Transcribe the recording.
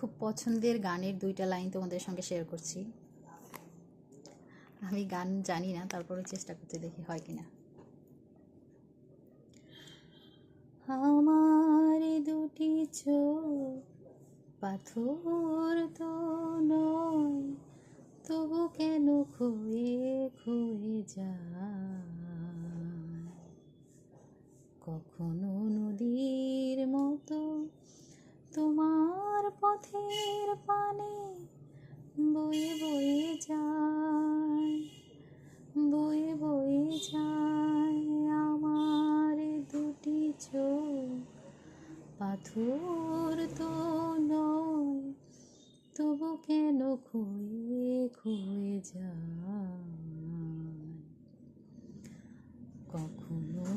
খুব পছন্দের গানের দুইটা লাইন তোমাদের সঙ্গে শেয়ার করছি। আমি গান জানি না, তারপরে চেষ্টা করতে দেখি হয় কিনা। আমার দুটি চোখ পাথর তো নয়, তবু কেন ক্ষয়ে ক্ষয়ে যায়। কখনো নদীর মতো তোমার পথের পানে বয়ে বয়ে যায়, বয়ে বয়ে যায়। আমার দুটি চোখ পাথর তো নয়, তবু কেন ক্ষয়ে ক্ষয়ে যায়। কখনো